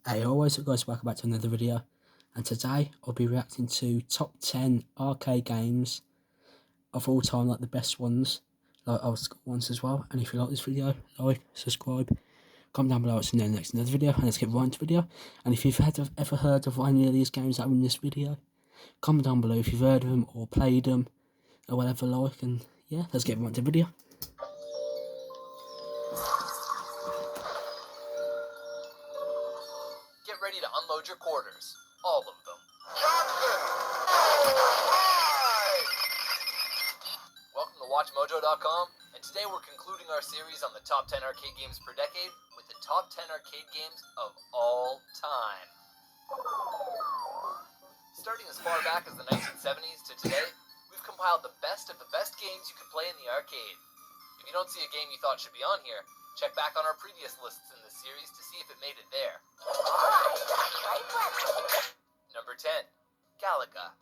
Hey always guys, welcome back to another video, and today I'll be reacting to top 10 arcade games of all time, like the best ones, like old school ones as well. And if you like this video, like, subscribe, comment down below what's in the next another video, and let's get right into the video. And if you've ever heard of any of these games that are in this video, comment down below if you've heard of them or played them or whatever, like. And yeah, let's get right into the video. Get ready to unload your quarters. All of them. Welcome to WatchMojo.com, and today we're concluding our series on the top 10 arcade games per decade with the top 10 arcade games of all time. Starting as far back as the 1970s to today, we've compiled the best of the best games you could play in the arcade. If you don't see a game you thought should be on here, check back on our previous lists in this series to see if it made it there. Number 10, Galaga.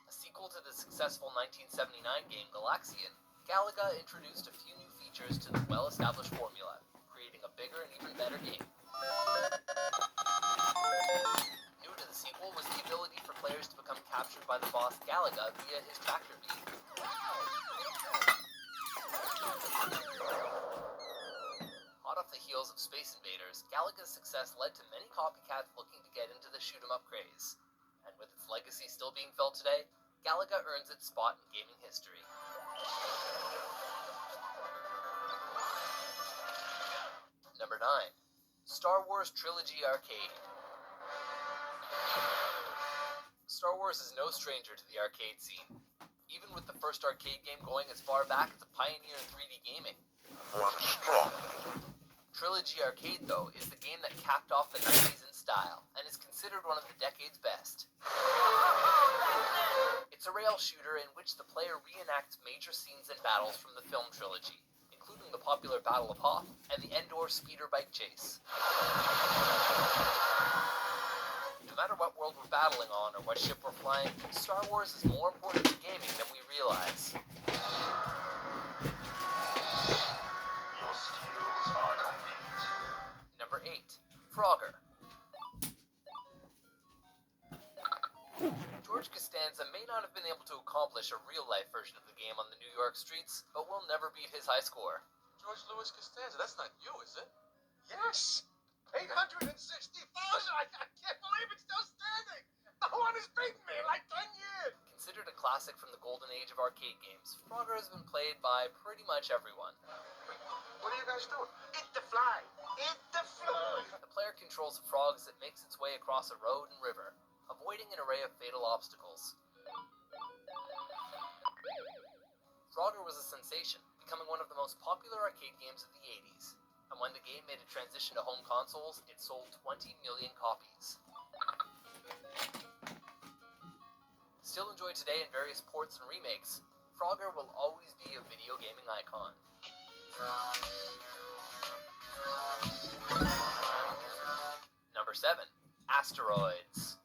A sequel to the successful 1979 game Galaxian, Galaga introduced a few new features to the well-established formula, creating a bigger and even better game. New to the sequel was the ability for players to become captured by the boss Galaga via his tractor beam. Hot off the heels of Space Invaders, Galaga's success led to many copycats looking to get into the shoot-'em-up craze. And with its legacy still being felt today, Galaga earns its spot in gaming history. Number 9, Star Wars Trilogy Arcade. Star Wars is no stranger to the arcade scene. Even with the first arcade game going as far back as a pioneer in 3D gaming. Trilogy Arcade, though, is the game that capped off the 90s in style, and is considered one of the decade's best. It's a rail shooter in which the player reenacts major scenes and battles from the film trilogy, including the popular Battle of Hoth and the Endor speeder bike chase. No matter what world we're battling on or what ship we're flying, Star Wars is more important to gaming than we realize. Number 8, Frogger. George Costanza may not have been able to accomplish a real-life version of the game on the New York streets, but will never beat his high score. George Louis Costanza, that's not you, is it? Yes! 860,000! I can't believe it's still standing! No one has beaten me in like 10 years! Considered a classic from the golden age of arcade games, Frogger has been played by pretty much everyone. What are you guys doing? Eat the fly! Eat the fly! The player controls a frog as it makes its way across a road and river, avoiding an array of fatal obstacles. Frogger was a sensation, becoming one of the most popular arcade games of the 80s. And when the game made a transition to home consoles, it sold 20 million copies. Still enjoyed today in various ports and remakes, Frogger will always be a video gaming icon. Number 7, Asteroids.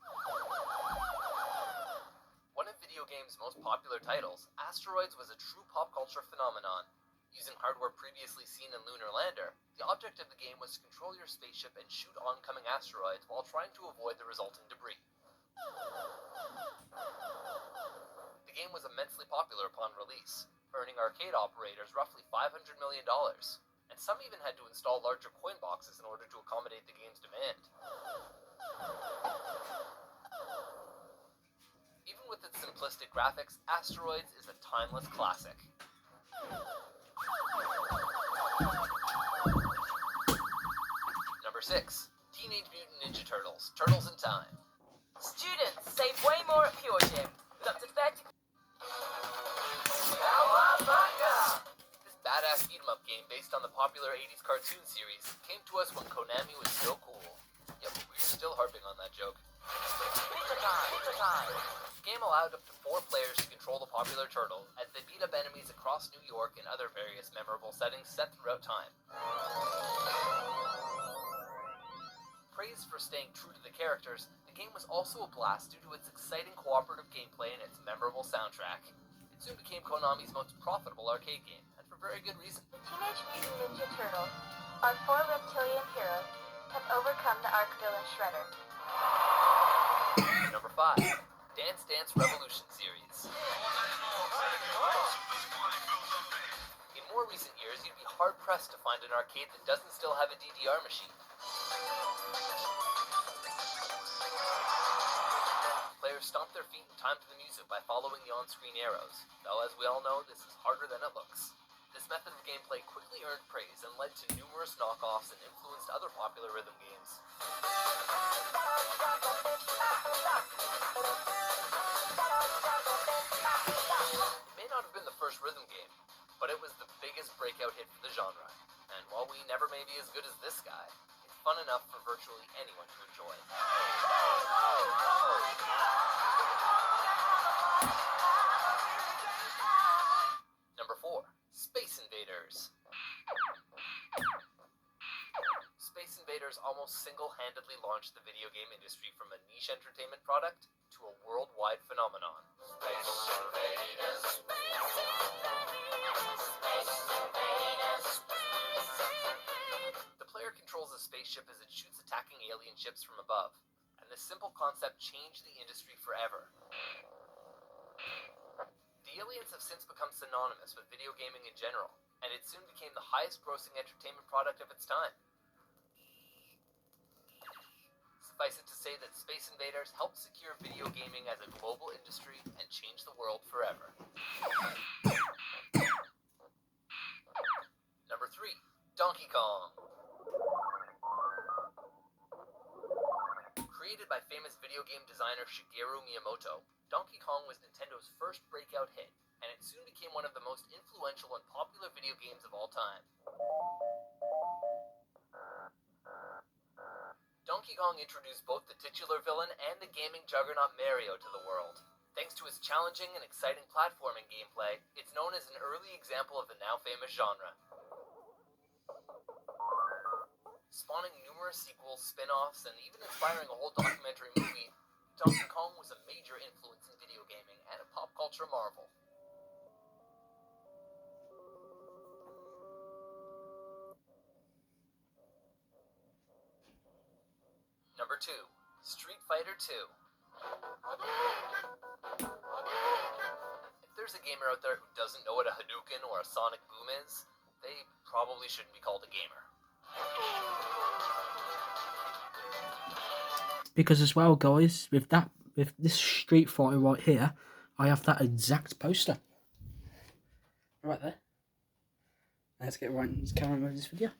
One of video games' most popular titles, Asteroids was a true pop culture phenomenon. Using hardware previously seen in Lunar Lander, the object of the game was to control your spaceship and shoot oncoming asteroids while trying to avoid the resulting debris. The game was immensely popular upon release, earning arcade operators roughly $500 million, and some even had to install larger coin boxes in order to accommodate the game's demand. Even with its simplistic graphics, Asteroids is a timeless classic. Number 6, Teenage Mutant Ninja Turtles, Turtles in Time. Students save way more at Pure Gym. Looked at that. This badass beat-em-up game based on the popular 80s cartoon series came to us when Konami was still cool. Yep, we're still harping on that joke. Pizza time. The game allowed up to 4 players to control the popular turtle as they beat up enemies across New York and other various memorable settings set throughout time. Praised for staying true to the characters, the game was also a blast due to its exciting cooperative gameplay and its memorable soundtrack. It soon became Konami's most profitable arcade game, and for very good reason. Teenage Mutant Ninja Turtle Our 4 reptilian heroes have overcome the Arc villain Shredder. Number 5, Dance Dance Revolution series. In more recent years, you'd be hard-pressed to find an arcade that doesn't still have a DDR machine. Players stomp their feet in time to the music by following the on-screen arrows, though as we all know, this is harder than it looks. This method of gameplay quickly earned praise and led to numerous knockoffs and influenced other popular rhythm games. It may not have been the first rhythm game, but it was the biggest breakout hit for the genre. And while we never may be as good as this guy, it's fun enough for virtually anyone to enjoy. Number 4, Space Invaders. Space Invaders almost single-handedly launched the video game industry from a niche entertainment product to a worldwide phenomenon. Space Invaders, Space Invaders, Space Invaders. The player controls a spaceship as it shoots attacking alien ships from above, and this simple concept changed the industry forever. The aliens have since become synonymous with video gaming in general, and it soon became the highest-grossing entertainment product of its time. Suffice it to say that Space Invaders helped secure video gaming as a global industry and change the world forever. Number 3, Donkey Kong. Created by famous video game designer Shigeru Miyamoto, Donkey Kong was Nintendo's first breakout hit, and it soon became one of the most influential and popular video games of all time. Donkey Kong introduced both the titular villain and the gaming juggernaut Mario to the world. Thanks to its challenging and exciting platforming gameplay, it's known as an early example of the now famous genre. Spawning numerous sequels, spin-offs, and even inspiring a whole documentary movie, Donkey Kong was a major influence in video gaming and a pop culture marvel. Number 2, Street Fighter 2. If there's a gamer out there who doesn't know what a Hadouken or a Sonic Boom is, they probably shouldn't be called a gamer. Because as well, guys, with this Street Fighter right here, I have that exact poster. Right there. Let's get right into this video.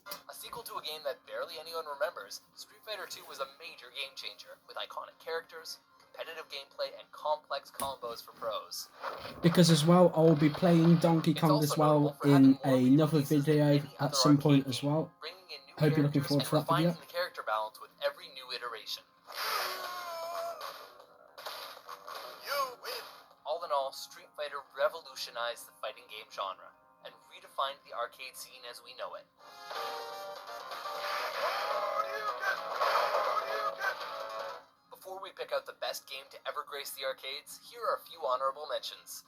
A sequel to a game that barely anyone remembers, Street Fighter 2 was a major game changer, with iconic characters, competitive gameplay, and complex combos for pros. Because as well, I'll be playing Donkey Kong as well in another video at some point as well. Hope you're looking forward to that video. The character balance with every new iteration. You win. All in all, Street Fighter revolutionized the fighting game genre and redefined the arcade scene as we know it. Before we pick out the best game to ever grace the arcades, here are a few honorable mentions.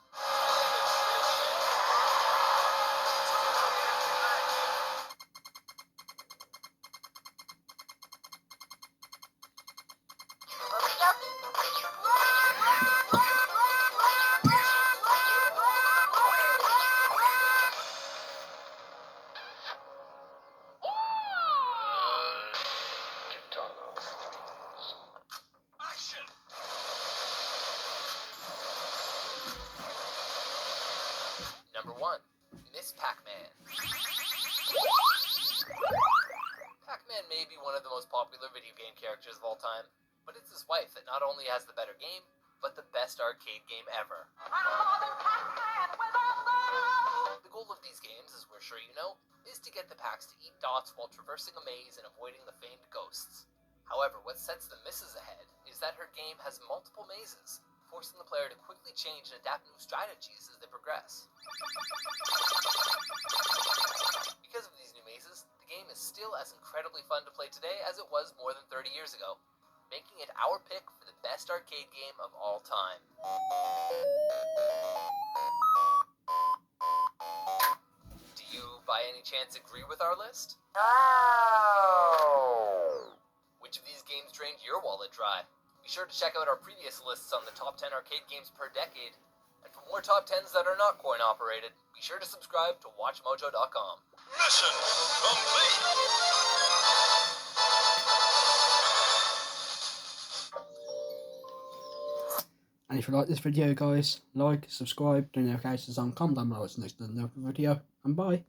Action. Number 1, Miss Pac-Man. Pac-Man may be one of the most popular video game characters of all time, but it's his wife that not only has the better game, but the best arcade game ever. The goal of these games, as we're sure you know, is to get the Pacs to eat dots while traversing a maze and avoiding the famed ghosts. However, what sets the Misses ahead is that her game has multiple mazes, forcing the player to quickly change and adapt new strategies as they progress. Because of these new mazes, the game is still as incredibly fun to play today as it was more than 30 years ago, making it our pick for the best arcade game of all time. Do you chance agree with our list? Oh. Which of these games drained your wallet dry? Be sure to check out our previous lists on the top 10 arcade games per decade. And for more top 10s that are not coin operated, be sure to subscribe to WatchMojo.com. Mission complete. And if you like this video, guys, like, subscribe, turn notifications on, comment down below what's next in another video, and bye.